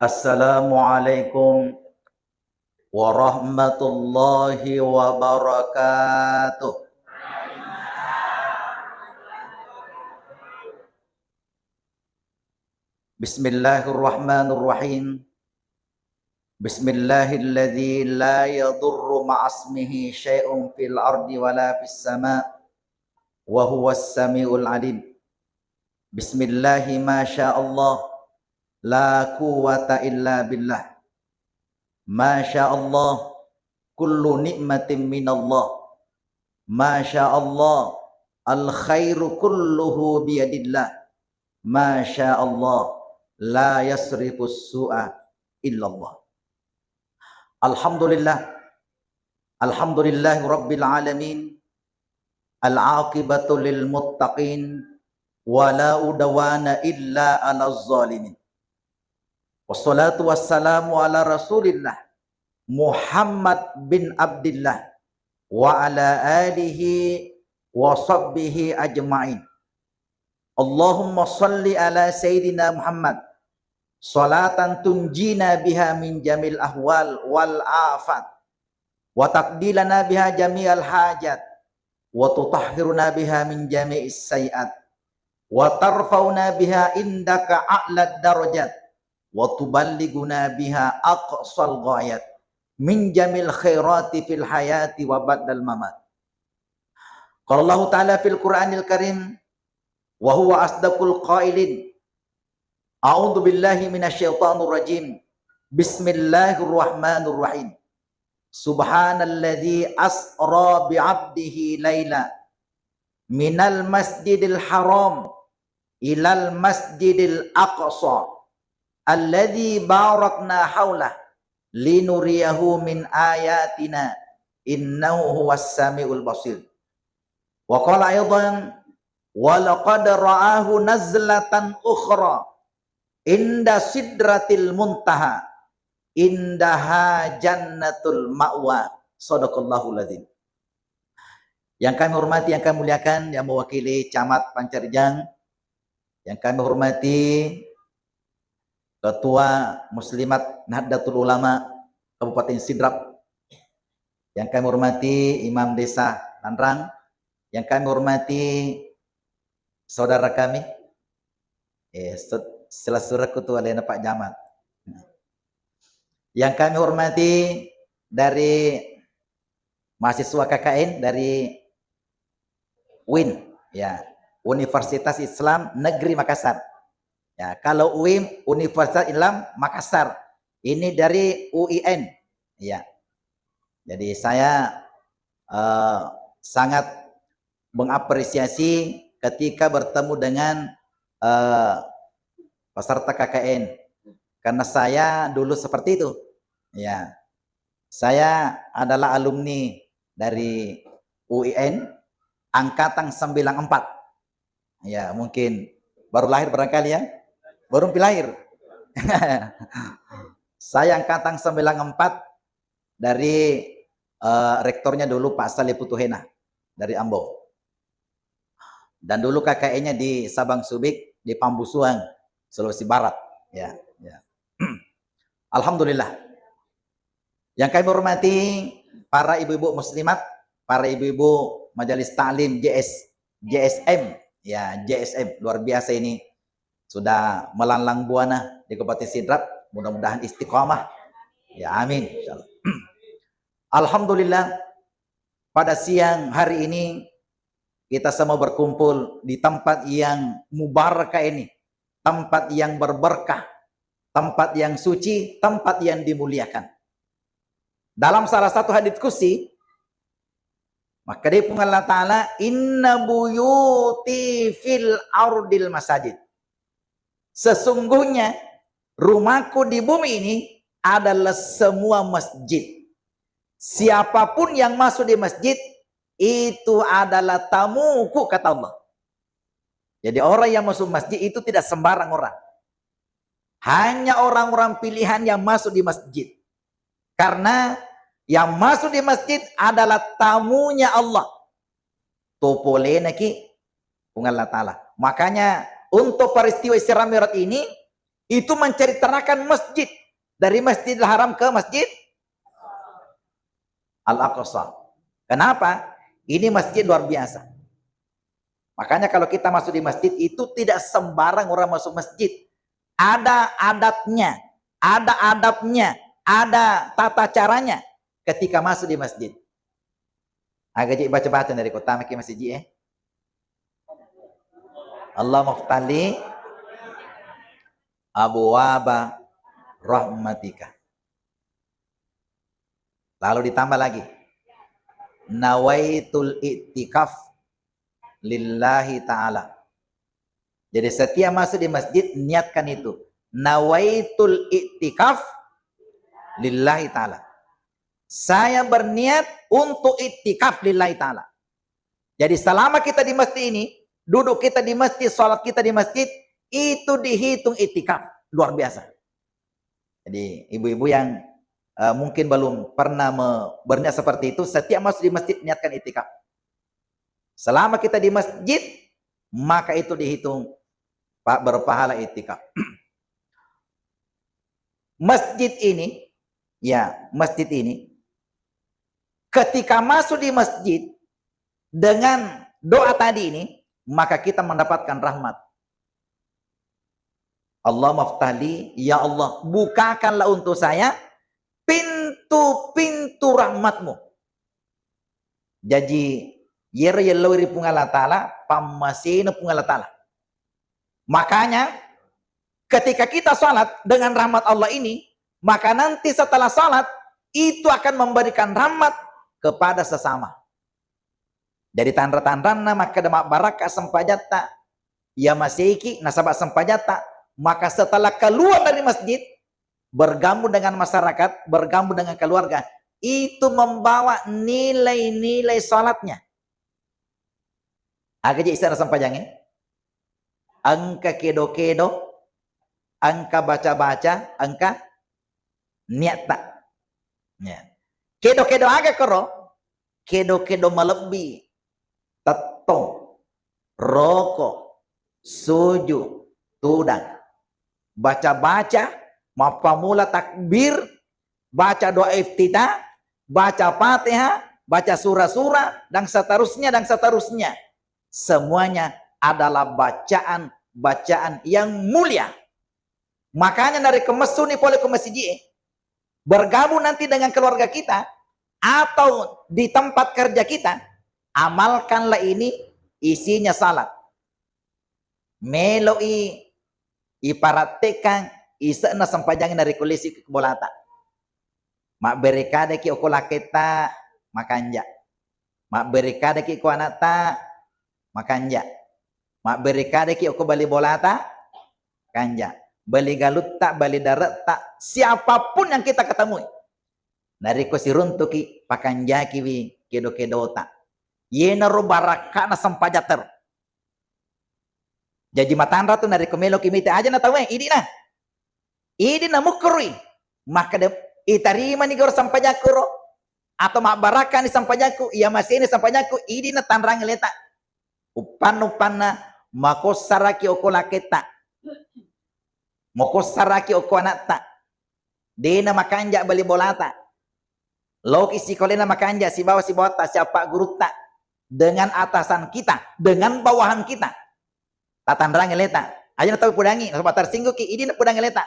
Assalamualaikum warahmatullahi wabarakatuh. Bismillahirrahmanirrahim. Bismillahilladzi la yadurru ma'asmihi syai'un fil ardi wala fis sama' wa huwas samiul alim. Bismillahi ma sya'allah la quwwata illa billah. Masya Allah, kullu nikmatin minallah. Masya Allah, al khairu kulluhu biyadillah. Masya Allah, la yasrifus su'a illallah. Alhamdulillah, alhamdulillahi rabbil alamin. Al-aqibatu lil muttaqin, wa la udwana illa ala zalimin. Wassalatu wassalamu ala rasulillah Muhammad bin Abdillah wa ala alihi wa sahbihi ajma'in. Allahumma salli ala Sayyidina Muhammad salatan tunjina biha min jamil ahwal wal afat wa taqdilana biha jami'al hajat wa tutahhiruna biha min jami'is sayiat wa tarfauna biha indaka a'lad darajat wa tuballighuna biha aqsal ghayat min jamil khairati fil hayati wa ba'dal mamat. Qala Allah Ta'ala fil Qur'anil Karim wa huwa asdaqul qailin. A'udzu billahi minasyaitonir rajim. Bismillahirrahmanirrahim. Subhanalladzi asra bi 'abdihi laila minal masjidil haram ilal masjidil aqsa alladzi barakna haulah linuriyahu min ayatina innahu huwas samiul basir. Wa qala aidan wa laqad ra'ahu nazlatan ukhra inda sidratil muntaha indaha jannatul ma'wa. Shadaqallahul adzim. Yang kami hormati, yang kami muliakan, yang mewakili Camat Pancarjang, yang kami hormati Ketua Muslimat Nahdlatul Ulama Kabupaten Sidrap, yang kami hormati Imam Desa Tanrang, yang kami hormati saudara kami selasura Ketua Lena Pak Jamat, yang kami hormati dari mahasiswa KKN dari UIN, ya, Universitas Islam Negeri Makassar. Ya, kalau UIM Universitas Islam Makassar, ini dari UIN, ya. Jadi saya sangat mengapresiasi ketika bertemu dengan peserta KKN, karena saya dulu seperti itu, ya. Saya adalah alumni dari UIN angkatan 94, ya, mungkin baru lahir barangkali ya. Baru lahir. Saya angkatan 94 dari rektornya dulu Pak Saleh Putuhena dari Ambon. Dan dulu KKN-nya di Sabang Subik di Pambusuang, Sulawesi Barat, ya, ya. Alhamdulillah. Yang kami hormati para ibu-ibu muslimat, para ibu-ibu Majelis Ta'lim JSM, ya, JSM luar biasa ini. Sudah melanglang buana di Kabupaten Sidrap, mudah-mudahan istiqomah, ya, amin. Alhamdulillah, pada siang hari ini kita semua berkumpul di tempat yang mubarakah ini, tempat yang berberkah, tempat yang suci, tempat yang dimuliakan. Dalam salah satu hadits qudsi, maka dipun Allah Ta'ala, inna buyuti fil ardil masajid. Sesungguhnya rumahku di bumi ini adalah semua masjid. Siapapun yang masuk di masjid itu adalah tamuku, kata Allah. Jadi orang yang masuk masjid itu tidak sembarang orang. Hanya orang-orang pilihan yang masuk di masjid. Karena yang masuk di masjid adalah tamunya Allah. Topolena ki Allah Ta'ala. Makanya untuk peristiwa Isra Mi'raj ini Itu menceritakan masjid. Dari Masjidil Haram ke Masjid Al-Aqsa. Kenapa? Ini masjid luar biasa. Makanya kalau kita masuk di masjid, itu tidak sembarang orang masuk masjid. Ada adatnya, ada adabnya, ada tata caranya ketika masuk di masjid. Agak jadi baca-baca dari kota Mekah masjid Allah muftali abwaba rahmatika. Lalu ditambah lagi, nawaitul i'tikaf lillahi ta'ala. Jadi setiap masuk di masjid, niatkan itu, nawaitul i'tikaf lillahi ta'ala. Saya berniat untuk i'tikaf lillahi ta'ala. Jadi selama kita di masjid ini, duduk kita di masjid, sholat kita di masjid, itu dihitung i'tikaf. Luar biasa. Jadi ibu-ibu yang mungkin belum pernah berniat seperti itu, setiap masuk di masjid niatkan i'tikaf. Selama kita di masjid, maka itu dihitung berpahala i'tikaf. Masjid ini, ya masjid ini, ketika masuk di masjid dengan doa tadi ini, maka kita mendapatkan rahmat. Allah maftali, ya Allah, bukakanlah untuk saya pintu-pintu rahmatmu. Jadi yer yellowi pungala taala, pamasina pungala taala. Makanya ketika kita salat dengan rahmat Allah ini, maka nanti setelah salat itu akan memberikan rahmat kepada sesama. Jadi tanda-tanda maka demak barakah sempajata, ya masiki nasabah sempajata. Maka setelah keluar dari masjid, bergabung dengan masyarakat, bergabung dengan keluarga, itu membawa nilai-nilai salatnya. Agak jadi istilah sampajangnya. Angka kedo-kedo, angka baca-baca, angka niat tak. Ya. Kedo-kedo agak kero, kedo-kedo melebihi, tetong, rokok, sujud, tudang. Baca-baca, mapamula takbir, baca doa iftitah, baca Fatihah, baca surah-surah, dan seterusnya. Semuanya adalah bacaan yang mulia. Makanya dari kemesuni pole ke masjid, bergabung nanti dengan keluarga kita, atau di tempat kerja kita, amalkanlah ini, isinya salat. Meloi iparattekan isana sampajangin dari kulisi ke bolata. Mak berikade ki okolaketa makanja. Mak berikade ki ko anata makanja. Mak berikade ki oko bali bolata kanja. Bali galut tak, bali darat tak, siapapun yang kita ketemui. Dari ko siruntuki pakanja kiwi kedo-kedo tak. Yena ro barakana sampajater. Jadi matandra tu dari komelo kimite aja na tahu idi na mukuri maka de itarima ni gor sampajaku ro atau mak baraka ni sampajaku iya masih ini sampajaku idi na tandrang leta upan na makosaraki okolaketa makosaraki okonata dena makanja bali bolata loki si kolena makanja si bawah ta siapa guru tak dengan atasan kita dengan bawahan kita tatandra ngeleta aja na tahu pudangi na tersinggung ki idi na pudang ngeleta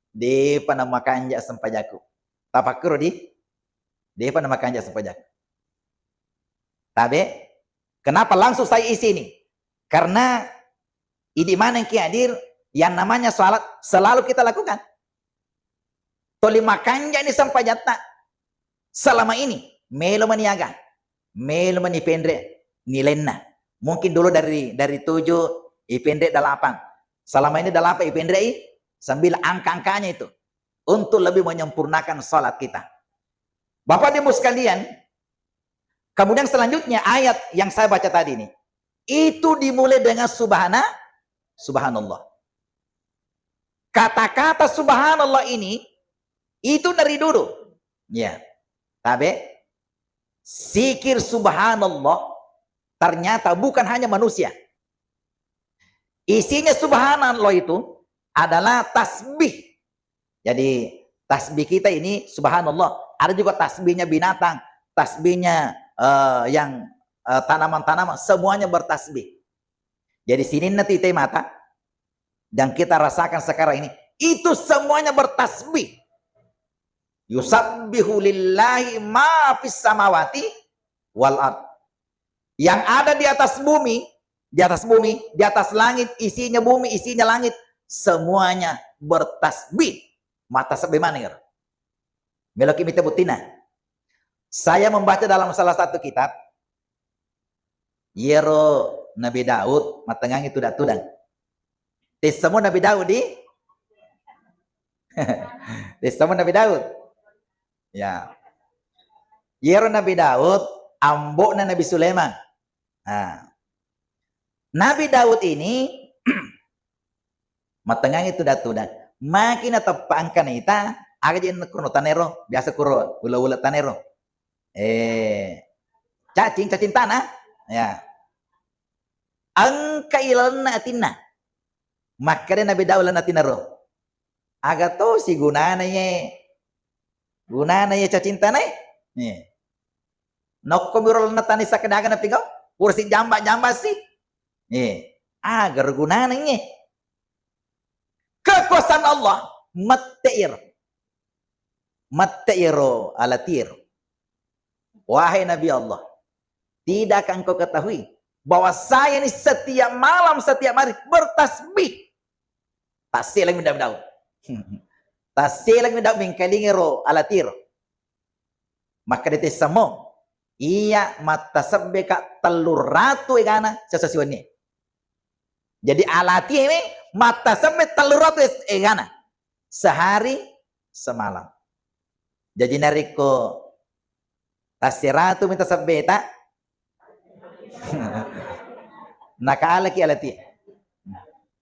de pana makanja sampajaku tapakur di de pana makanja sampajaku tabe kenapa langsung saya isi ini karena idi mana yang hadir yang namanya salat selalu kita lakukan toli makanja ini sampajata selama ini melo maniaga melo manipendre nilainya mungkin dulu dari 7 ipendre 8. Selama ini 8 ipendre sambil angka-angkanya itu untuk lebih menyempurnakan salat kita. Bapak Ibu sekalian, kemudian selanjutnya ayat yang saya baca tadi ini itu dimulai dengan subhanallah. Kata-kata subhanallah ini itu dari dulu. Ya. Tapi zikir subhanallah ternyata bukan hanya manusia. Isinya subhanallah itu adalah tasbih. Jadi tasbih kita ini subhanallah, ada juga tasbihnya binatang, tasbihnya yang tanaman-tanaman, semuanya bertasbih. Jadi sini nanti mata dan kita rasakan sekarang ini, itu semuanya bertasbih. Yusabbihu lillahi ma fis samawati wal ard. Yang ada di atas bumi, di atas langit, isinya bumi, isinya langit, semuanya bertasbih. Mata sebagaimana ya? Meloki mita butina. Saya membaca dalam salah satu kitab, Yero Nabi Daud, matengang itu datudang. Semua Nabi Daud di semua Nabi Daud. Ya. Yero Nabi Daud, ambokna Nabi Sulaiman. Nah. Nabi Daud ini matengang itu datudang. Makin atapangkan ita aga jin kuno tanero biasa kuro ula-ula tanero cacing tanah ya angka ilalna atinna makanya Nabi Daud atina ro aga to si gunana ye cacing tanah ye nokko birol na tani sakadaga na pigaw ursi jamba sih agar gunana ye kekuasaan Allah matteiro alatir. Wahai Nabi Allah, tidakkah engkau ketahui bahwa saya ini setiap malam setiap hari bertasbih tasilang mindaw tasilang mindaw mingkalingiro alatir. Maka dite samo iya matasabbe ka teluratu igana sesasiwan ni. Jadi alati ini mata sampai telurat egana sehari semalam. Jadi nariko tasiratu minta sabeta nakalaki alati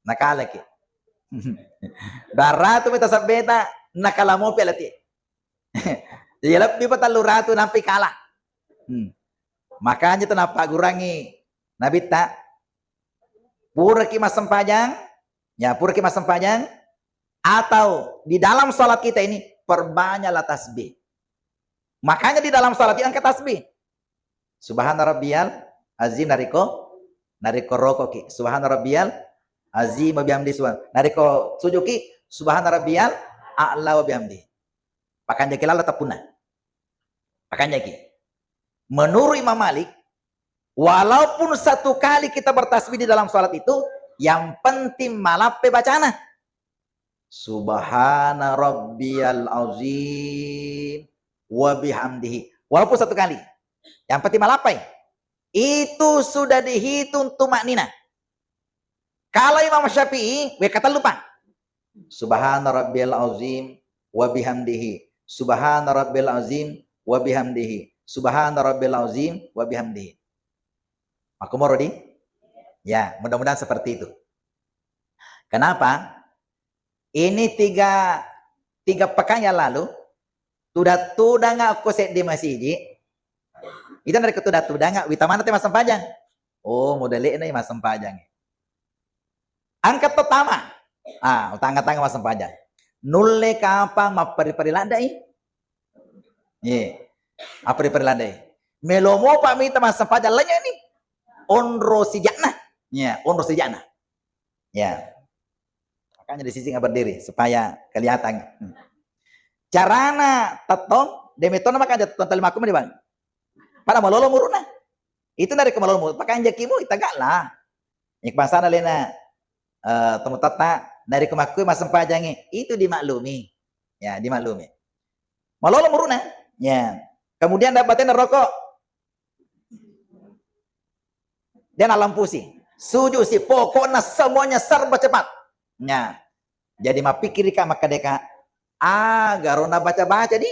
nakalaki daratu minta sabeta nakalamopi alati. Jadi lebih teluratu nampi kalah. Makanya itu napa gurangi nabita pura kimas sempajang, ya pura kimas sempajang, atau di dalam sholat kita ini perbanyaklah tasbih. Makanya di dalam sholat kita angkat tasbih. Subhana rabbiyal azim nariko rokoki. Subhana rabbiyal azim wa bihamdi subhan. Nariko sujuki subhana rabbiyal a'la wa bihamdi. Pakanya kilala tapuna. Pakanya ki. Menurut Imam Malik, walaupun satu kali kita bertasbih di dalam sholat itu, yang penting malape bacana. Subhana rabbiyal azim wa bihamdihi. Walaupun satu kali. Yang penting malapai. Itu sudah dihitung tumaknina. Kalau Imam Syafi'i, kata lupa. Subhana rabbiyal azim wa bihamdihi. Subhana rabbiyal azim wa bihamdihi. Subhana rabbiyal azim wa bihamdihi. Aku mau Rodi? Ya, mudah-mudahan seperti itu. Kenapa? Ini tiga pekan yang lalu, tudah nggak aku set di masjid. Itu dari ketudah nggak. Wita mana mas sempajang? Oh, modelnya ini mas sempajang. Angkat pertama. Tangga mas sempajang. Nulle kapang mapari-pari landai. Iya. Apari-pari landai. Melomo pak minta mas sempajang lainnya ini. Onro sijana, ya, onro sijana, ya. Makanya di sisi nggak berdiri supaya kelihatan. Carana tetong, demetona makanya tetong talimaku di bang. Pada malolo muruna, itu dari kemalolo muruna. Pakanya jakimu itagak lah. Ikman sana lena temu tata dari kemaku masam pajangi itu dimaklumi, ya dimaklumi. Malolo muruna, ya. Kemudian dapatin rokok. Dan alam pusing, suju si pokoknya semuanya serba cepat. Ya, jadi ma pikir ka maka deka garona baca-baca di.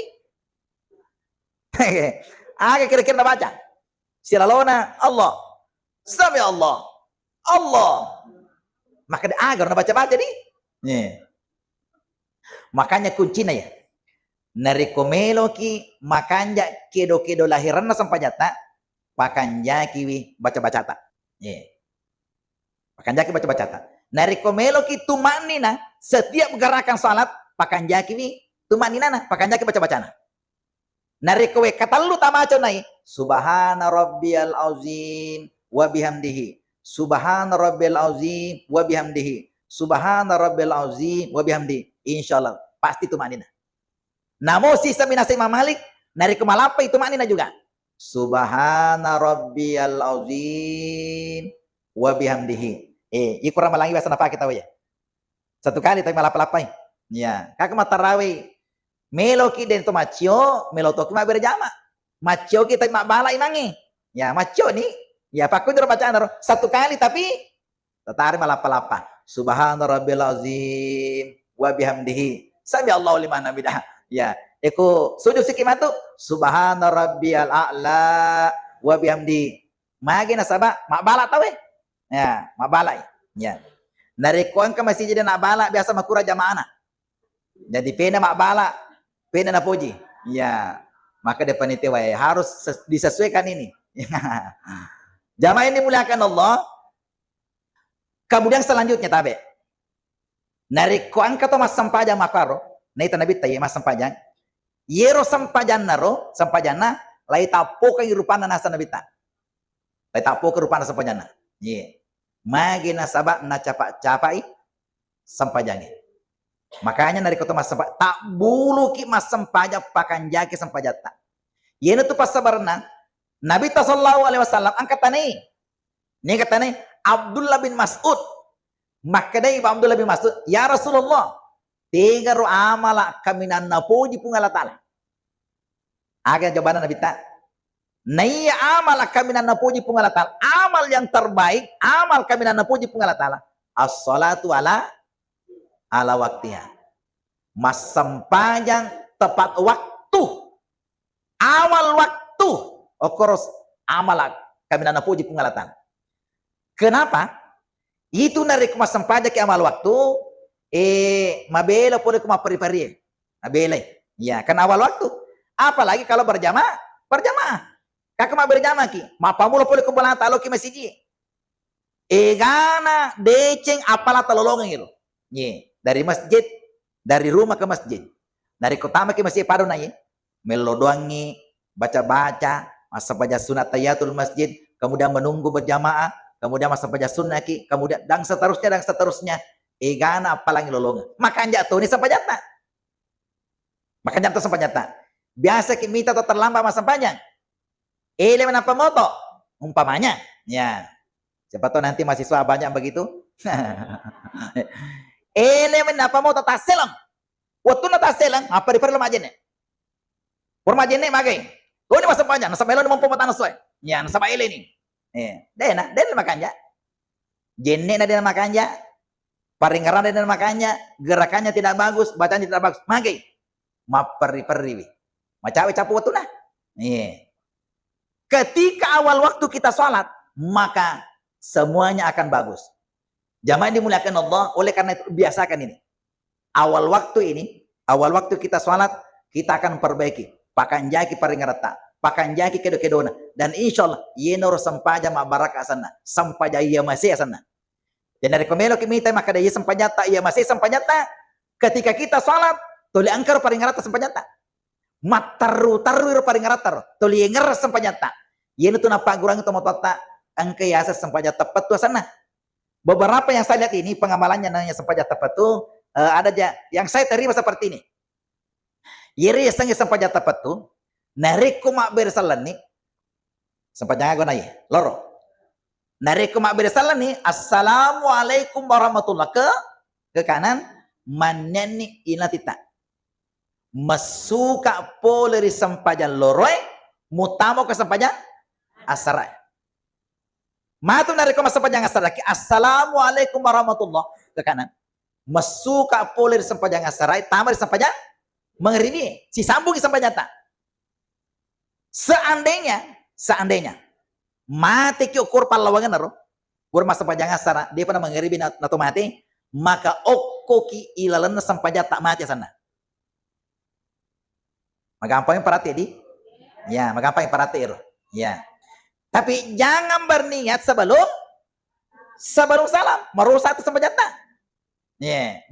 Kira-kira baca. Silalona Allah, sami Allah, maka dia garona baca-baca di. Ya. Makanya kuncinya ya. Narikomelo ki makanja kedo-kedo lahiran na sampajata pakanja kiwi baca-baca ta. Yeah. Makan jaki baca-baca. Narikomelo ki tumanina Setiap gerakan salat pakan jaki ni tumaninana, pakan jaki baca-bacana. Narikowe kata lu tamaco nai subhana rabbiyal azim wa bihamdihi. Subhana rabbiyal azim wa bihamdihi. Subhana rabbiyal azim wa bihamdihi. Insyaallah pasti tumanina. Namo sisa minasa Imam Malik nariko malapa itu manina juga. Subhana rabbiyal azim wa bihamdihi. Ikurang malangi bahasa apa kita ya. Satu kali tapi malapa-lapai. Ya, kakak matarawi. Meloki den to macio, melotoki ma berjama. Macio kita mak bala imangi. Ya, macio ni. Ya, pakun dulu bacaan satu kali tapi tatari malapa-lapa. Subhana rabbiyal azim wa bihamdihi. Sami Allahu liman hamidah. Ya, eko sujud sikimatu subhana rabbiyal a'la wa bihamdi. Magi nasaba mak bala tahu ya, mak bala ya. Narikuan ka masih jadi nak bala biasa makura jamaah. Jadi pena mak bala, pena na puji. Ya, maka depan itu harus disesuaikan ini. Jamaah ini muliakan Allah. Kemudian selanjutnya tabe. Narikuan ka to mas sampaja makaro. Na ita nabi tayo mas sampajan. Yero sampajan naro, sampajana lai tapo kay rupana nasa nabita. Lai tapo ke rupana sampajana. Ye. Magi nasaba na capai sampajangi. Makanya nari koto mas sampa tak bulu ki mas sampaja pakan jaki sampajata. Yeno tu pas sabarna Nabi sallallahu alaihi wasallam angkat tani. Ni katane Abdullah bin Mas'ud. Maka dai Abdullah bin Mas'ud, ya Rasulullah, tiga ro amala kami nanna puji pungala ta'ala. Aga jawaban Nabi ta. Nai amala kami nanna puji pungala ta'ala. Amal yang terbaik, amal kami nanna puji pungala ta'ala. As-salatu ala waktiha. Mas sempajang tepat waktu. Awal waktu. Okoros amala kami nanna puji pungala ta'ala. Kenapa? Itu narik mas sempajang ke amal waktu. Mabela pun kuma pari-pari. Mabela. Ya, kan awal waktu. Apalagi kalau berjamaah. Kakak mau berjamaah ki. Mapamulo pun kumpulan talo ki masjid. Gana deceng apalah talolongan gitu. Ye, dari masjid, dari rumah ke masjid. Dari kotama ke masjid padu na ye. Melodoangi, baca-baca, masa baca sunat tahiyatul masjid, kemudian menunggu berjamaah, kemudian masa baca sunnah ki, kemudian dan seterusnya. Gana apalang lolongan. Makan jatuh ni sampai jata. Makan jatuh sampai jata. Biasa kita atau terlambat masa panjang. Elemen apa moto? Umpamanya. Ya. Siapa tahu nanti mahasiswa banyak begitu. Elemen apa moto tak selang. Waktu na tak selang. Apa di perlu majene? Permajene magai. Oh ini masa panjang. Nasa melon mampu matang sesuai. Ya. Nasa ele ni. Dena makan ja. Jene na dena makan ja. Paringaran dan makanya gerakannya tidak bagus, bacaan tidak bagus. Magai. Maperi-peri. Macawe capu waktu nah. Ketika awal waktu kita sholat, maka semuanya akan bagus. Jamaah dimuliakan Allah, oleh karena itu biasakan ini. Awal waktu kita sholat, kita akan perbaiki. Pakan jaki paringarata, pakan jaki kedo-kedona. Dan insya Allah, yenor sampaja mabaraka sana. Sampaja iya masih sana. Dan dari komelo kita maka dia sampanyata, iya masih sampanyata. Ketika kita sholat, tuli angkar paringarata sampanyata. Mataru paringarata, tuli enger sampanyata. Yen itu napa gurang itu motota angke yasa sampanyata tepat tuh sana. Beberapa yang saya lihat ini pengamalannya namanya sampanyata tepat tuh ada aja yang saya terima seperti ini. Yeri sangi sampanyata tepat tuh nariku mak bersalani sampanyata gue nai loro. Nariku mak bersalani assalamualaikum warahmatullah ke kanan maneni inatita. Masuka poleri sampajan loroy mutamo ke sampajan asarai. Matu nariku mas sampajan asarai assalamualaikum warahmatullah ke kanan. Masuka poleri sampajan asarai tamar sampajan mengerini si sambung sampajan ta. Seandainya mati ki ukur pallawangan naro kur mas sampajan asara dia pernah mengeribi nato mati maka okko ki ilalan sampajan tak mati sana. Magampang perhati di, ya magampang perhati ya. Tapi jangan berniat sebelum salam merusak itu sampajata.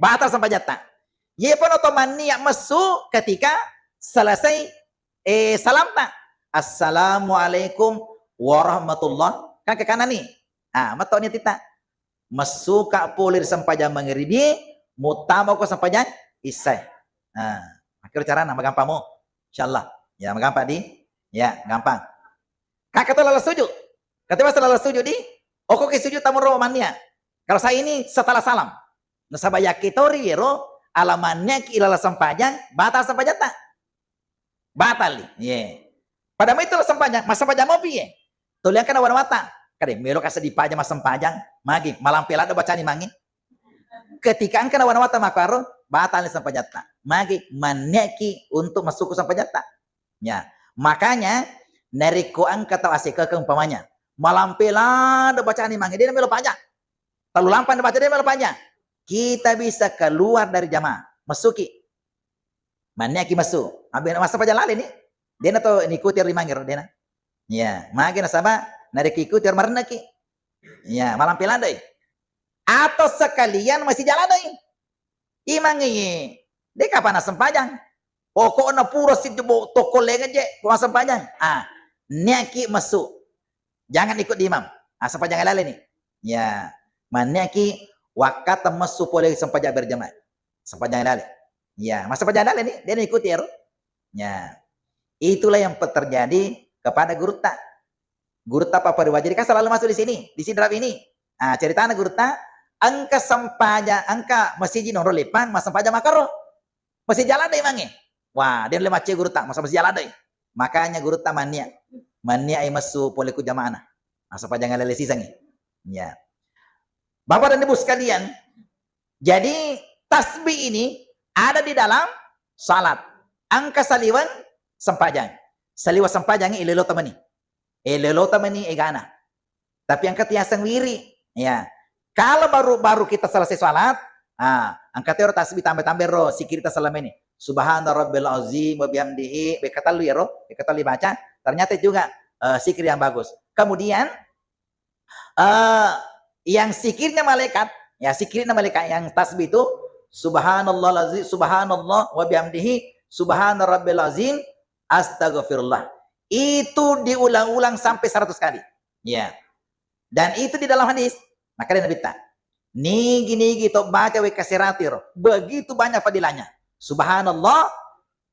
Batal sampajata. Ye pun otomatis niat masuk ketika selesai salam tak. Assalamualaikum warahmatullah. Kan ke kanan nih. Matoknya tita. Masuk kak polir sampajang menghiribi, mutama ko sampajang isai. Akhir cara nama gampang mo. Insyaallah. Ya, gampang di. Ya, gampang. Kakak tuh lalu sujud. Kata masa lalu sujud di. Oko ke sujud tamu romannya. Kalau saya ini setelah salam. Nasabaya kitori yero alamannya ki ilala sampajang batal sampajang tak. Batal nih. Padahal itu sampajang, mas sampajang mau piye? Tulian kan awan mata. Kade melo kasa dipajang mas sampajang, magi malam pelada baca ni mangi. Ketika angkan awan mata makaro batal nih sampajang tak. Magi maneki untuk masuk ke sampajang tak. Ya, makanya neriko angka atau asika ke umpamanya. Malam pelada baca ni mangi dia melo pajang. Terlalu lampan baca dia melo pajang. Kita bisa keluar dari jamaah, masuki. Mana ki masuk? Habis masa pajak lali nih. Dia atau ikuti rimangir dia. Ya, magi nasaba narik ikuti marna ki. Ya, malam pelandai. Atau sekalian masih jalan deh. Imangi. Dia kapan asam pajang? Pokok na puro si jebo toko lengan je, asam pajang. Niaki masuk. Jangan ikut di imam. Asam pajang lali nih. Ya, mana ki wakata masuk boleh sampajak berjamaah. Sampajak lali. Ya, masa pajak lali nih, dia ikuti ya. Ya. Itulah yang terjadi kepada guru tak. Guru tak apa jadi kan selalu masuk di sini draft ini. Cerita anak guru tak, angka sampajak, angka masih jino lepang, mas sampajak makaro. Masih jalan deh mangi. Wah, dia lemah guru tak, masih jalan deh. Makanya guru tak mania ai masuk boleh ku jamaah. Masa pajak lali sisangi. Ya. Bapak dan Ibu sekalian, jadi tasbih ini ada di dalam salat. Angka saliwan sampajang. Saliwa sampajang ilelo tamani. Ilelo tamani egana. Tapi angka tiasang wiri. Ya. Kalau baru kita selesai salat, angka teor tasbih tambah-tambah ro sikir kita selama ini. Subhana rabbil azim wa bihamdihi. Bekatalu ya ro, bekatalu baca. Ternyata juga sikir yang bagus. Kemudian yang sikirnya malaikat, yang tasbih itu subhanallah lazim, subhanallah wa bihamdihi, subhana rabbil azim, astagfirullah. Itu diulang-ulang sampai 100 kali. Ya. Dan itu di dalam hadis. Maka dia Nabi tak. Nigi to baca we kasiratir. Begitu banyak fadilahnya. Subhanallah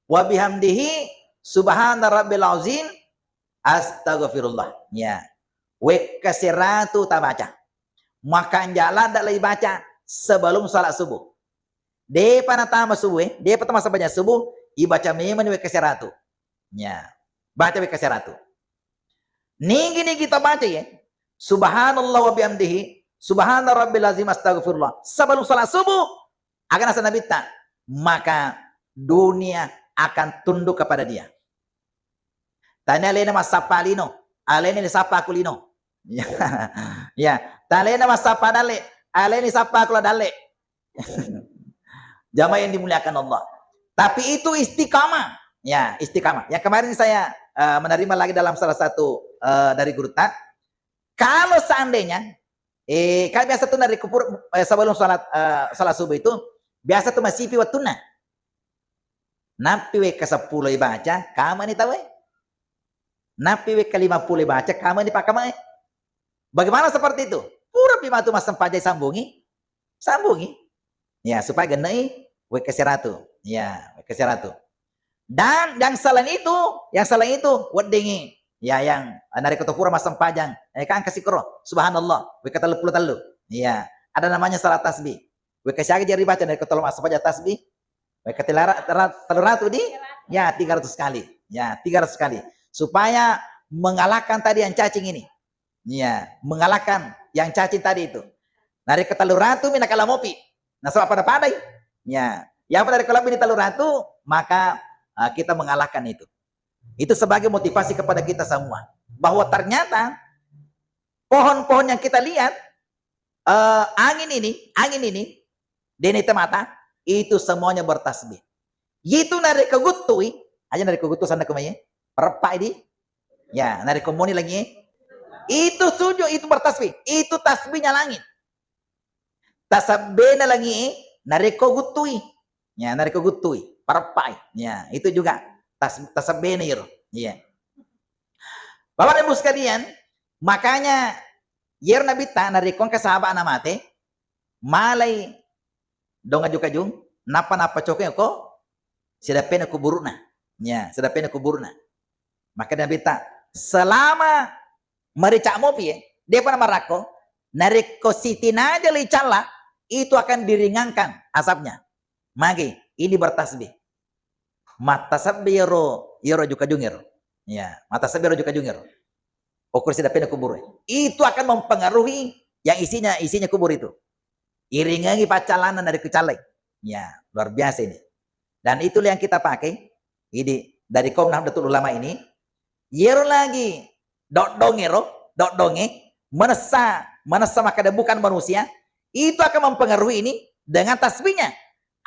wa bihamdihi, subhana rabbil azim, astagfirullah. Ya. We kasiratu tak baca. Makan jalan tak lagi baca sebelum salat subuh. Dia panatama subuh, dia pertama sampainya subuh, ibaca memang we kasiratu. Ya. Baca we kasiratu. Nigi kita baca ya. Subhanallah wa bihamdihi, subhana rabbil azim, astagfirullah. Sebelum salat subuh, akan asa Nabi tak, maka dunia akan tunduk kepada dia. Tanya lena mas sapalino, alene sapa kulino. Ya, talena mas sapa dale, alene sapa kula dale. Jamaah yang dimuliakan Allah. Tapi itu istiqamah. Ya, istiqamah. Yang kemarin saya menerima lagi dalam salah satu dari guru tak. Kalau seandainya kan biasa tuh dari kupur sebelum salat subuh itu biasa tuh masih piwatuna. Napi we ke 10 baca, kamu nih tahu? Napi we ke 50 baca, kamu nih pakamai. Bagaimana seperti itu? Pura pimatu mas sempajai sambungi. Ya, supaya genai we ke 100. Ya, we ke 100. Dan yang selain itu wedengi. Ya, yang dari ketopura mas sempajang. Kan kasih kro. Subhanallah. We ke 30. Ya, ada namanya salat tasbih. We ke syagi jari baca dari ketolong mas sempajang tasbih. We ke 300 di? Ya, 300 kali. Ya, 300 kali. Supaya mengalahkan tadi yang cacing ini. Ya, mengalahkan yang cacing tadi itu. Dari ke 300 mina kalamopi. Nah, so apa padai? Ya, yang dari kalamopi di 300 maka kita mengalahkan itu. Itu sebagai motivasi kepada kita semua bahwa ternyata pohon-pohon yang kita lihat angin ini dene mata itu semuanya bertasbih. Itu dari kegutui, aja dari kegutu sana kemana? Perpa ini. Ya, dari komuni lagi. Itu sujud, itu bertasbih. Itu tasbihnya langit. Tasabbe na lagi nariko gutui. Ya, nariko gutui, parpai. Ya, itu juga tasabbe na yero. Ya. Bapak Ibu sekalian, makanya yer nabita nariko ka sahaba na mate, malay dong aju-kajung, napa-napa coke ko, sedapin aku buruna. Ya, sedapin aku buruna. Maka nabita, selama mericak mopi, dia pernah marako, nariko sitina aja licala, itu akan diringankan asapnya. Magi, ini bertasbih. Mata sabbi yero juga jungir. Ya, mata sabbi yero juga jungir. Ukur sedapin kubur. Itu akan mempengaruhi yang isinya kubur itu. Iringangi pacalanan dari kecalek. Ya, luar biasa ini. Dan itulah yang kita pakai. Ini dari kaum Nahdlatul Ulama ini. Yero lagi dok donge menesa maka dia bukan manusia, itu akan mempengaruhi ini dengan tasbihnya.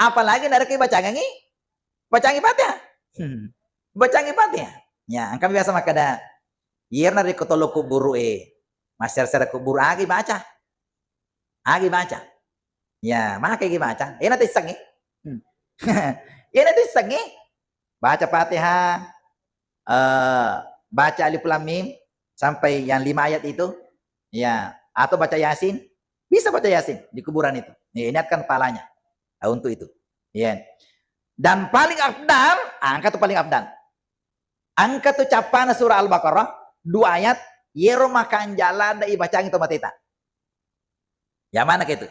Apalagi dari bacangi Fatihah. Bacangi Fatihah. Ya, angka biasa maka ada yer dari kotolo kuburu masyarakat kubur agi baca. Ya, maka agi baca. Nanti sangi. Nanti sangi. Baca Fatihah, baca Alif Lam Mim sampai yang 5 ayat itu, ya, atau baca Yasin, bisa baca Yasin di kuburan itu. Ya, ingatkan palanya untuk itu. Ya. Dan paling afdal, angka tuh paling afdal. Angka tuh capana surah Al-Baqarah 2 ayat, yero makan jalan da ibacang itu mateta. Yang mana gitu?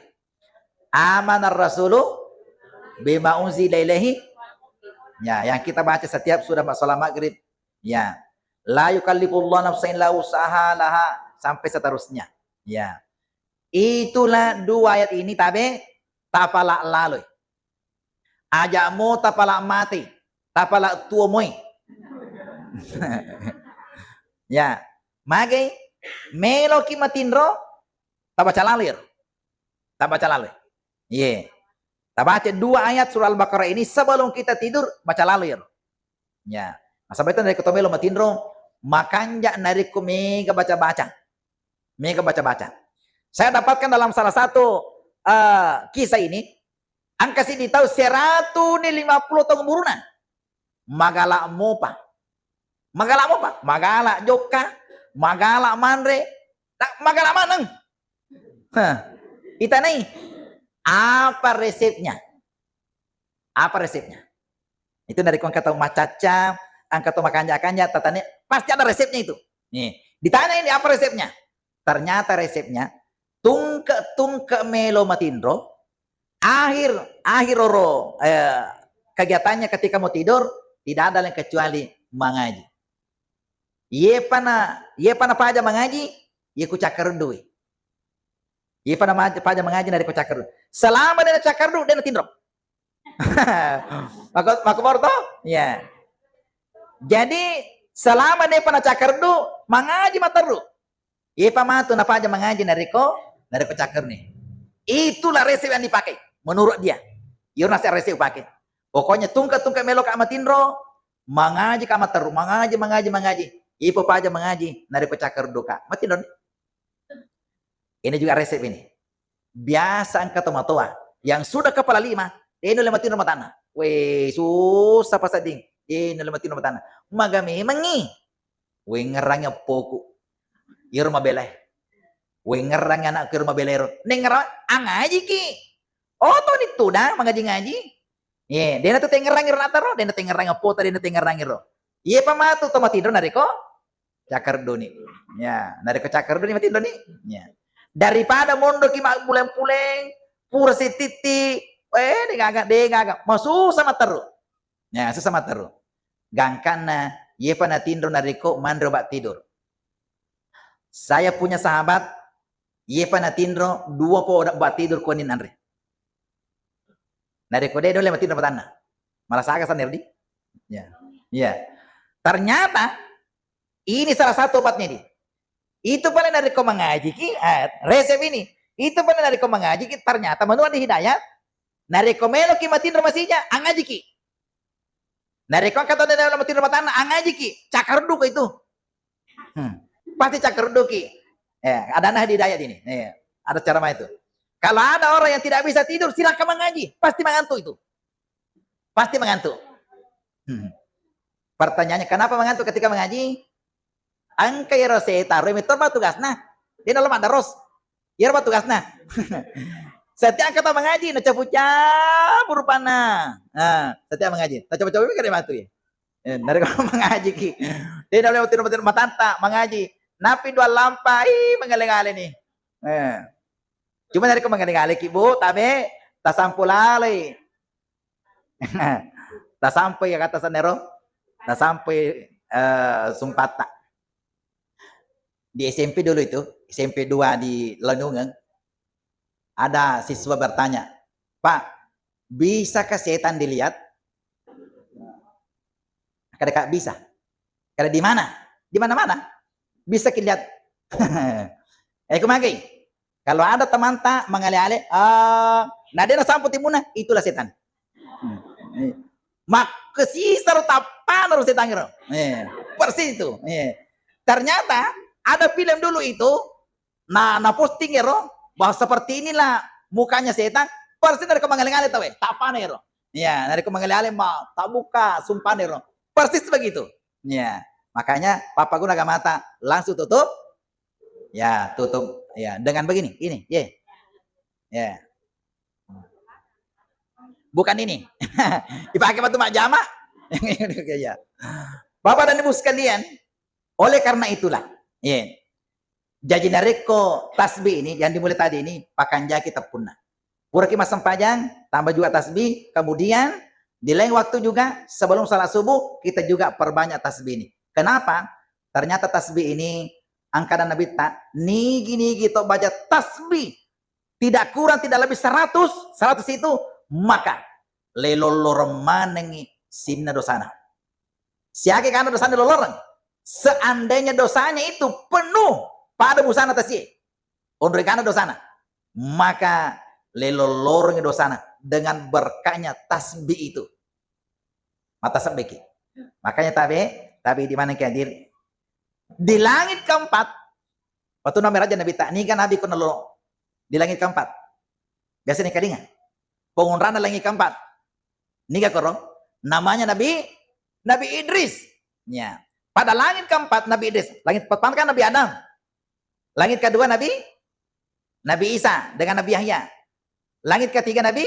Amanar rasulu bima unzila ilaihi. Ya, yang kita baca setiap sudah salat maghrib. Ya, la yukallifullahu nafsan illa usahaha sampai seterusnya. Ya, itulah 2 ayat ini tabe tapala lalu. Ajakmu tapala mati, tapala tua moy. Ya, mage melo ki matinro tabaca lalir. Iya. Baca 2 ayat surah Al-Baqarah ini sebelum kita tidur, baca lalu ya. Ya. Nah, sampai itu dari ketomelo matinro, makanya dari mega baca-baca. Saya dapatkan dalam salah satu kisah ini, angka sini tahu 150 tahun buruna. Magala mopa, magala joka, magala manre, magala maneng. Kita nih. Apa resepnya? Itu dari kata macaca, angka to makanja-kanja, tatanya pasti ada resepnya itu. Nih, ditanya ini apa resepnya? Ternyata resepnya tungke melo matindro, akhir kegiatannya ketika mau tidur tidak ada yang kecuali mengaji. Ye pana paja mengaji, ye ku cakar duit. Ye pana paja mengaji dari ku cakar. Selama dia cakar dulu, dia tindrok. Maka baru tahu? Ya. Jadi selama dia pernah cakar dulu, mengaji mataru. Ia pamatu napa aja mengaji dari ko cakar nih. Itulah resep yang dipakai menurut dia. Ia nasi resep pakai. Pokoknya tungka melok amat tindro, mengaji ka mataru, mengaji. Ia paja mengaji dari ko cakar dulu kak. Mati don. Ini juga resep ini. Biasa angka tomatoa yang sudah kepala 5, ini lematin rumah tanah. Weh, susah pasading. Ini lematin rumah tanah. Magami mengi. Weh ngerangnya poku. I rumah belai. Weh ngerangnya anak ke rumah belero. Neng ngerang angaji ki. Oh, to itu dah mengaji-ngaji. Ye, dia nanti ngerang ro, dia nanti ngerang apa tadi nanti ngerang ro. Ye pamatu tomatidro nariko cakar doni. Ya, nariko cakar doni mati doni. Ya. Daripada mondo ki mak puleng-puleng pura sititi deh gagak masuk sama teru ya susah teru gangkana ye pana tindro nariko mandro bak tidur. Saya punya sahabat ye pana tindro 2 po bak tidur konin andre nariko de dole matindro batana malah saga sanir di ya ternyata ini salah satu obatnya di. Itu pala dari kau mengaji ki resep ini. Itu pala dari kau mengaji ki ternyata menurut di hidayat. Dari kau melo ki matin rumah sija angaji ki. Dari kau kata dari matin rumah tanah angaji ki. Cakar duk itu. Pasti cakar duk ki. Ada nah hidayat ini. Ada cara mah itu. Kalau ada orang yang tidak bisa tidur, silakan mengaji. Pasti mengantuk itu. Pasti mengantuk. Pertanyaannya, kenapa mengantuk ketika mengaji? Angka ya roseta, remitor mah tugasna. Dia dalam ada ros. Ya apa tugasna? Setiap kata mengaji, na capu-capu rupana. Nah, setiap mengaji. Na capu-capu kan dia matu ya. Dari kalau mengaji ki. Dia dalam waktu matanta mengaji. Napi dua lampai mengaling-aling nih. Cuma dari kau mengaling-aling ki bu, tapi tak sampulali. Tak sampai ya kata sanero. Tak sampai sumpata. Di SMP dulu itu, SMP 2 di Lenungan, ada siswa bertanya, Pak, bisakah setan dilihat? Kak bisa. Kada di mana? Di mana-mana. Bisa dilihat. Kumagi. Kalau ada teman tak mengalih-alih, nah dia sampo timuna, itulah setan. Mak kesisar tapan harus setan gitu. Persis itu. Ternyata ada film dulu itu, nah posting ya bahwa seperti inilah mukanya setan, persis dari kemangaling-aling tahu tapan ya ya dari kemangaling-aling mau tak buka sumpah ya persis begitu ya, makanya papa guna gak mata langsung tutup ya, tutup ya dengan begini ini ya bukan ini dipakai batu mak jama ya. Bapak dan ibu sekalian, oleh karena itulah jadi nareko tasbih ini yang dimulai tadi ini pakanja kita punna. Puraki masam panjang, tambah juga tasbih, kemudian di lain waktu juga sebelum salat subuh kita juga perbanyak tasbih ini. Kenapa? Ternyata tasbih ini angkatan Nabi tak nigi to baca tasbih tidak kurang tidak lebih 100 itu maka lelolor manengi simna dosana. Siake karena dosanya lolorang. Seandainya dosanya itu penuh pada busana tasye ondrekana dosana, maka lelolorong dosana dengan berkahnya tasbih itu mata sebeki. Makanya tapi di mana hadir di langit keempat waktu nama raja Nabi tak ni kan Nabi kunelo di langit keempat biasanya kadinga pengunrana langit keempat niga korong namanya Nabi Idris ya. Pada langit keempat Nabi Idris, langit pertama kan Nabi Adam. Langit kedua Nabi Isa dengan Nabi Yahya. Langit ketiga Nabi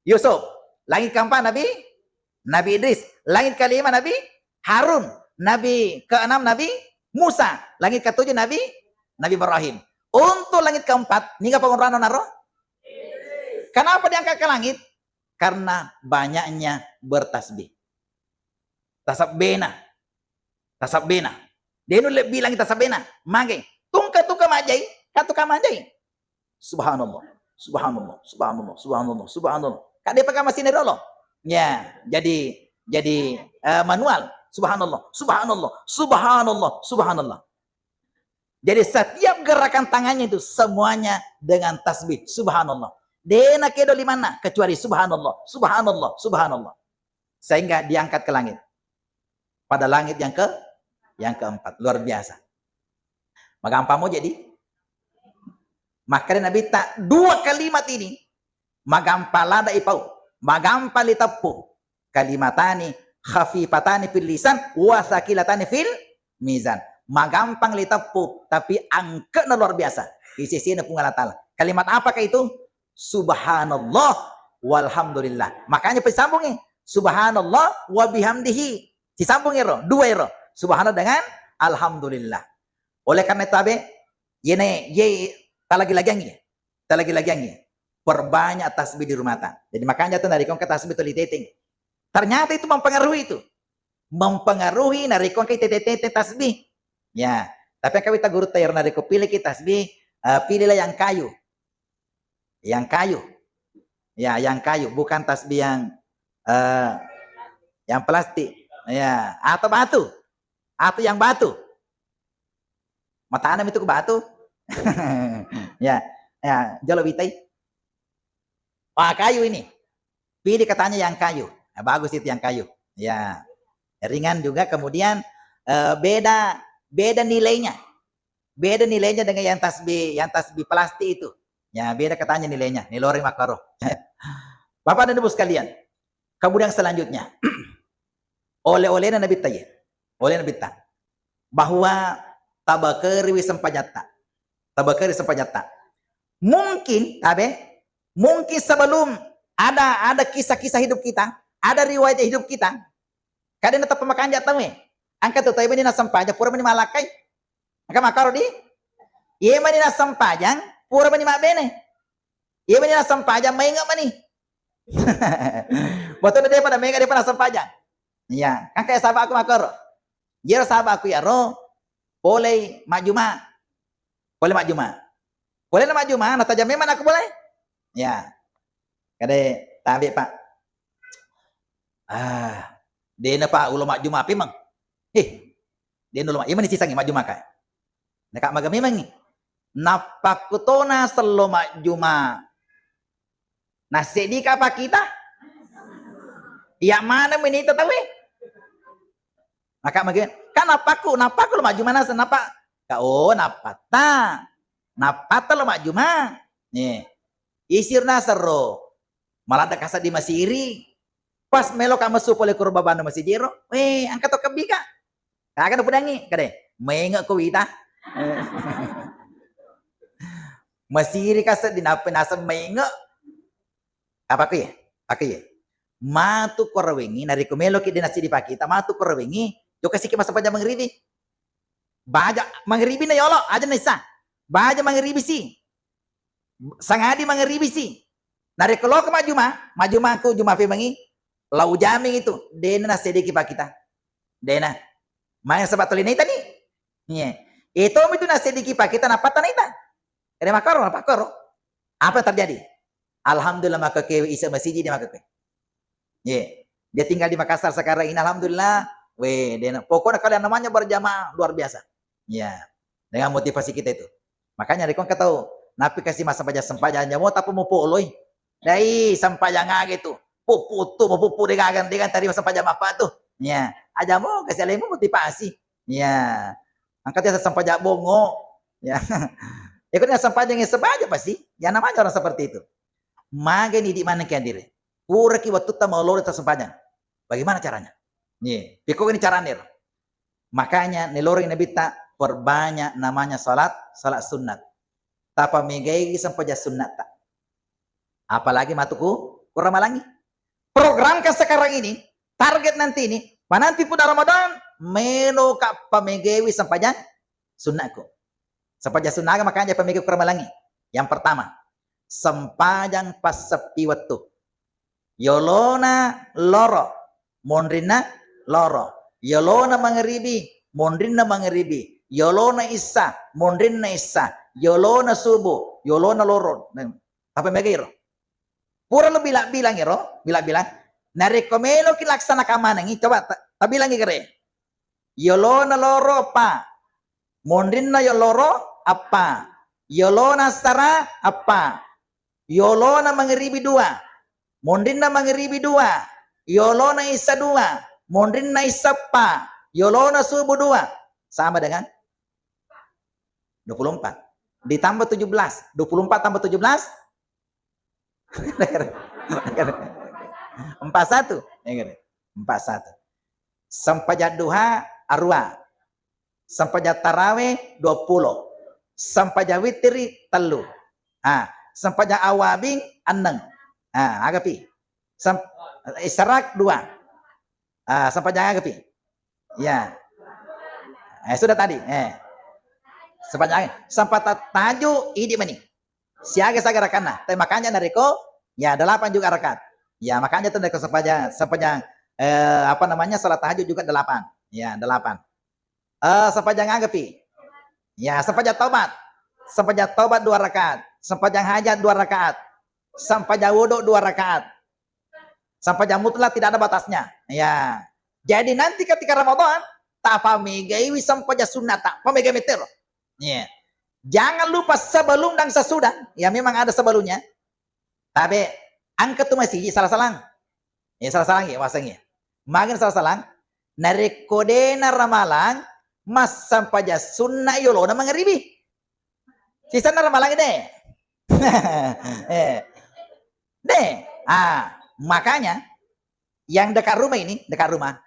Yusuf. Langit keempat Nabi Idris. Langit kelima Nabi Harun. Nabi keenam Nabi Musa. Langit ketujuh Nabi Ibrahim. Untuk langit keempat, niga pengurangan naro. Kenapa diangkat ke langit? Karena banyaknya bertasbih. Tasbih dia nu bilang kita sabena mage tungka majai katuka majai subhanallah kade pakai mesin dulu ya jadi manual subhanallah jadi setiap gerakan tangannya itu semuanya dengan tasbih subhanallah dena kedo di mana kecuali subhanallah sehingga diangkat ke langit pada langit yang keempat, luar biasa. Magampamo jadi makanya Nabi tak dua kalimat ini magampalada ipau magampali tapu kalimatani khafifatani fil lisan wa sakilatani fil mizan magampang litapu tapi angka luar biasa di sisi Allah Taala. Kalimat apakah itu? Subhanallah walhamdulillah. Makanya disambungin subhanallah wa bihamdihi. Disambung ero, dua ero. Subhanallah dengan alhamdulillah. Oleh karena itu tak lagi perbanyak tasbih di rumah ta. Jadi makanya tuh dari kong ke tasbih tuh diteting. Ternyata itu mempengaruhi itu. Mempengaruhi dari kong ke tete tasbih. Ya, tapi kalau kita guru tayar dari kong pilih kita tasbih, pilihlah yang kayu. Yang kayu. Ya, yang kayu, bukan tasbih yang plastik. Ya, atau batu. Atau yang batu. Mata anam itu ke batu. ya, jalo bitai. Wah, kayu ini. Pilih katanya yang kayu. Bagus itu yang kayu. Ya, ringan juga. Kemudian beda nilainya. Beda nilainya dengan yang tasbih plastik itu. Ya, beda katanya nilainya. Nilori makaro. Bapak dan Ibu sekalian. Kemudian selanjutnya. Oleh-oleh Nabi Tayyib. Oleh Nabi Tayyib. Bahwa tabakeri wisempajata. Tabakeri sempajata. Mungkin sebelum ada kisah-kisah hidup kita, ada riwayat hidup kita. Kadang tetap pemakan jatah angkat tuh tayo na sampaja pura mani malakai. Angka makaro di. Ye mani na sampajang pura mani mabene. Ye mani na sampajang mainga mani. Betul dia pada mainga dia pada sampajang. Ya, kan kayak sahabat aku makaro. Jero sahabat aku ya boleh majuma. Boleh majuma. Boleh na majuma, nata jam memang aku boleh. Ya. Kade tabi Pak. Dia na Pak ulo majuma pi mang. Dia ulo mak. Iman sisang majuma ka. Nakak magami mang. Napakutona selo majuma. Nasedi ka pa kita? Ya mana menito tawi? Maka magin. Kan napaku lo majuma nasa napa? Ka napata. Napata lo majuma. Nih. Isir nasaro. Malah ada kasat di masiri. Pas melo ka masu pole kurbabano masijero. Angkat to kabika. Kagak na pudangi. Kade. Mainga ko wita. Masiri kasat di nasa mainga. Apa ko ya? Ako ya. Matu korawengi. Nari kumelo ki dinasi di pakita. Matu korawengi. Yo kasi ki masa paja mangribi. Baja mangribi na yolo. Aja na isa. Baja mangribi si. Sangadi mangribi si. Nari kalau ke majuma aku juma pemangi, lau jaming itu, dena na sedeki pak kita, dena, maya sebatuli nita nih, itu na sedeki pak kita napata nita, ada makaro, apa terjadi? Alhamdulillah maka kewe isa masjid dia maka kewe, dia tinggal di Makassar sekarang ini, alhamdulillah, dena, pokoknya kalian namanya berjamaah luar biasa, dengan motivasi kita itu, makanya rekon kata napi kasih masa baca sempaja mau tapi mau poloi. Dai sampajang gitu. Pupu dengan tadi sampajang apa tuh? Ya, aja mau kasih lemu motivasi. Ya. Angkatnya sampajang bongo. Ya. Ikutnya sampajang yang sebaja pasti. Ya namanya orang seperti itu. Magani di mana kian diri? Pura ki waktu ta mau lori sampajang. Bagaimana caranya? Nih, pikuk ini caranya. Makanya nelori Nabi tak perbanyak namanya salat sunat. Tapa megai sampajang sunat tak. Apalagi matuku kurang malangi. Program ke sekarang ini, target nanti ini, nanti pun Ramadan, meno ka pamegewi sampajang sunatku. Sampajang sunat makanya pamegewi kurang malangi. Yang pertama, sampajang pas sepi waktu. Yolona loro, mondrina loro. Yolona mangeribi, mondrina mangeribi. Yolona isa, mondrina isa. Yolona subuh, yolona loro. Apa megewi? Pura lo bilang ya bilang narekomelo ki laksana kamana ngi coba tabilang kere yolona loro apa mondrinna yo loro apa yolona sara apa yolona mangeribi dua mondrinna mangeribi dua yolona isa dua mondrinna isa apa yolona subuh dua sama dengan 24 ditambah 17 24 tambah 17 41 41 sampajat duha arwa sampajat tarawih 20 sampajat witri telu sampajat awabing aneng agapi isyarak 2 sampajat agapi ya sudah tadi sampajat taju idi mani siaga rakana. Tapi makanya dari ko ya 8 juga rakaat. Ya makanya itu dari ko sepanjang salat tahajud juga 8. Ya 8. Sepanjang agapi. Ya sepanjang taubat. Sepanjang taubat 2 rakaat. Sepanjang hajat 2 rakaat. Sepanjang wudu 2 rakaat. Sepanjang mutlak tidak ada batasnya. Ya. Jadi nanti ketika Ramadan tak pamegai sampajang sunat tak pamegai meter. Ya. Jangan lupa sebelum dan sesudah. Ya memang ada sebelumnya. Tapi angkat tu masih salah-salang. Ya salah-salang ya wasangnya. Makin salah-salang. Narekodena ramalang. Mas sampaja sunnah yolo na mangeribi. Sisa na ramalang ini. Deh, makanya yang dekat rumah ini, dekat rumah,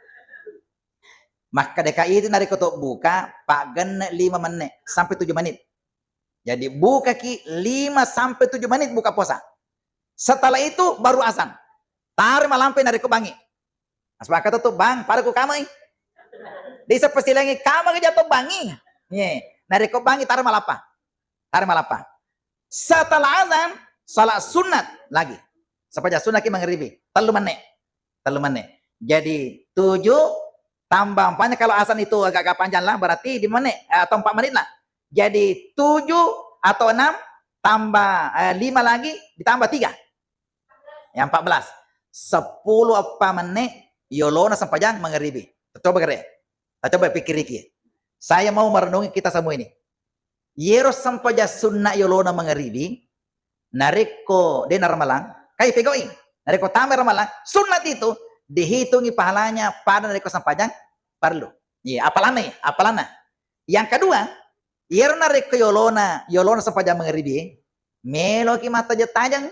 maka DKI itu dari kotok buka Pak Gen 5 menit sampai 7 menit. Jadi buka ki 5 sampai 7 menit buka puasa. Setelah itu baru azan. Tarik malampai dari kubangi. Asbak kata tuh bang, pada ku kamai. Desa persilangi kamar jatuh bangi. Nye, dari kubangi tarik malapa. Tarik malapa. Setelah azan, salat sunat lagi. Sepanjang sunat ki mengheribi. Telu menit. Jadi 7 tambah 4, kalau azan itu agak panjang lah, berarti di menit atau 4 menit lah. Jadi 7 atau 6 tambah 5 lagi ditambah 3. Yang 14. 10 apa menit yolona sampajang mengheribi. Coba kere. Coba pikir iki. Saya mau merenungi kita semua ini. Yero sampaja sunna yolona mengheribi. Nariko de narmalang. Kayak pegoi. Nariko tamer ramalang. Sunat itu dihitungi pahalanya pada nariko sampajang perlu. Iya, apalana. Yang kedua, yero nariko yolona sampajang mengheribi. Meloki mata jetajang.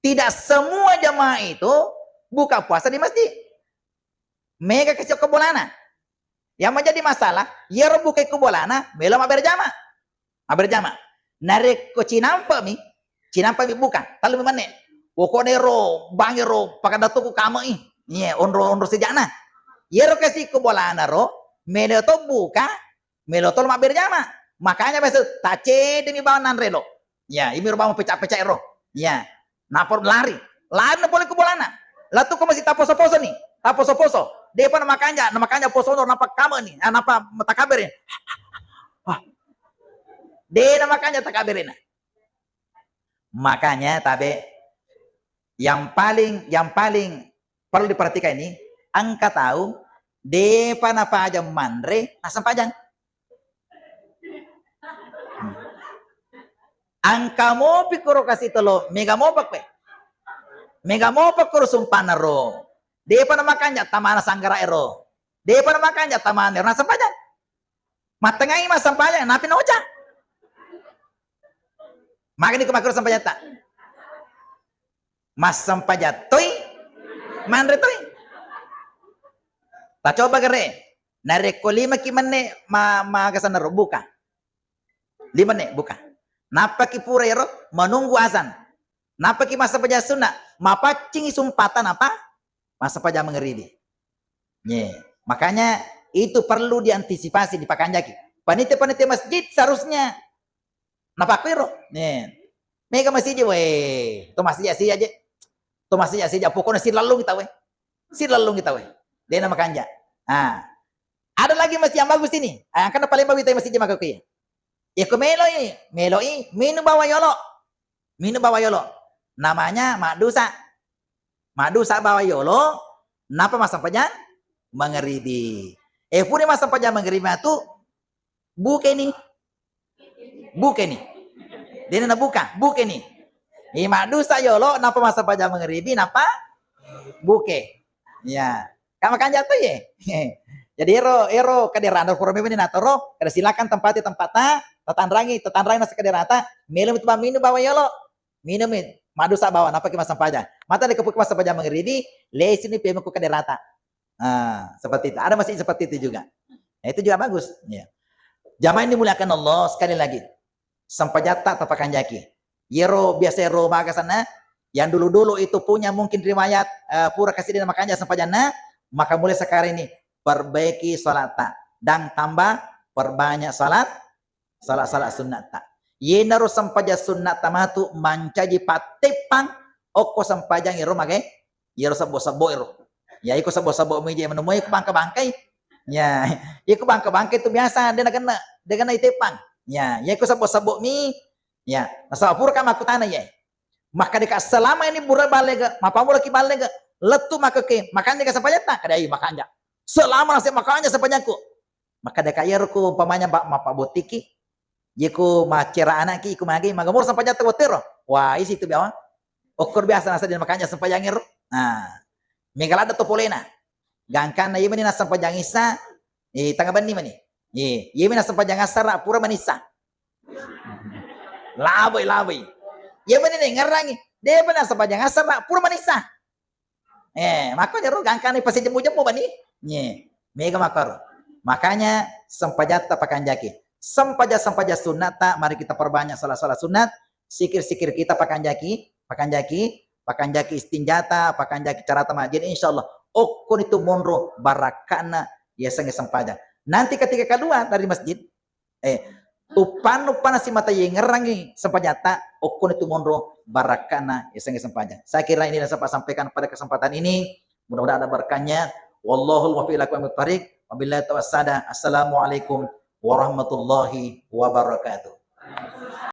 Tidak semua jamaah itu buka puasa di masjid. Mereka kasih kubolana. Yang menjadi masalah, ya buka kubolana, melo berjamaah. Narik ko cinampa mi buka. Talu mana? Wokonero, bangero, pakadato ko kamo i. Nye, onro sejana. Yero kasih kubolana ro, melo to buka, melo to berjamaah. Makanya besok tace demi bawa nanrelo. Ya, ini bawa pecah-pecah ro. Ya. Napor lari na boleh ke bolana. Latu ko masih taposo-poso nih. Taposo-poso. Dia pa namakanya poso no napak kama nih. Napa matakaberin. Dia namakanya takaberin. Makanya tabe yang paling perlu diperhatikan ini, angka tahu depa napa aja mandre asam pajang. Angka mo pikuro kasi tolo mega mo pakpe. Mega mo pakuro sumpana ro. Depa na makanya tamana sanggara ero. Depa na makanya tamana ero na sampajan. Matengai mas sampajan napi na oja. Makanya ko makuro sampajan ta. Mas sampajan toy manre toy. Ta coba gere. Nareko 5 kimane magasan ro buka. 5 ne buka. Napa ki purero menunggu azan. Napa ki masa paja sunnah mapacing sumpatan apa? Masa paja mengeridi. Makanya itu perlu diantisipasi di pakanjaki. Panitia masjid seharusnya napa kuiro. Mega masjid we. To masjid aja. To masjid aja pokoknya silalung kita we. Dia nama kanja. Ada lagi masjid yang bagus ini. Yang kan paling bagus itu masjid Makakuya. Ya ke meloi, minum bawa yolo. Namanya Madusa bawa yolo. Napa masa paja mengeribi. Pune masa paja mengeribi itu buke nih. Dia na buka nih. Madusa yolo napa masa paja mengeribi napa buke. Ya, kamu kan jatuh ya. Jadi ero kaderana kurang ini natoro, kada silakan tempatnya tetandrangi nasa kaderata, minum bawa yolo. Minum Madusa bawa napa ki masam paja. Mata de kepuk masam paja mengeribi, les ini pemu ku kaderata. Seperti itu. Ada masih seperti itu juga. Itu juga bagus, ya. Jamaah ini dimuliakan Allah sekali lagi. Sampajata tapakan jaki. Yero biasa ero maga sana yang dulu-dulu itu punya mungkin riwayat pura kasih dia makanya sampajana, maka mulai sekarang ini perbaiki salat dan tambah perbanyak salat sunat. Yenaro sampaja sunat tamatu mancaji patepang oko sampajang iro mage yero sabo iro. Ya iko sabo meja menemui ke bangkai. Ya, iko bangkai itu biasa dia kena itepang. Ya iko sabo mi. Ya, nasa pura kama kutana ya. Maka dekat selama ini pura balega, mapamula ki balega, letu maka ke makanya ka sampajang tak kada makanya. Selama nasi makanya sampajangku. Maka dekat yerku umpamanya mapa botiki Yiku macera anak ki iku magi magamur sampai jatuh wotero. Wah, isi itu biawa. Okur biasa nasa din makanya sampai jangir. Megalada to polena. Gangkan na yimani na sampai jangisa tanggaban ni mani. Yimi na sampai jangasara pura manisa. Labai. Ya benar nih ngerangi. Dia benar sepanjang asar nak pura manisa. Makanya ro gangkane pasti jemu-jemu bani. Mega makar. Makanya sempajata pakanjaki. Sempaja sunata, mari kita perbanyak salah sunat. Sikir-sikir kita pakanjaki istinjata, pakanjaki carata majin insyaallah. Okun itu monro barakana ya sange sempaja. Nanti ketika kedua dari masjid, upan si mata yang ngerangi sempajata, okun itu monro barakana ya sange sempaja. Saya kira ini yang saya sampaikan pada kesempatan ini. Mudah-mudahan ada berkahnya. Wallahul muwaffiq ila aqwamit thariq. Wabillahi tawassada. Assalamualaikum warahmatullahi wabarakatuh.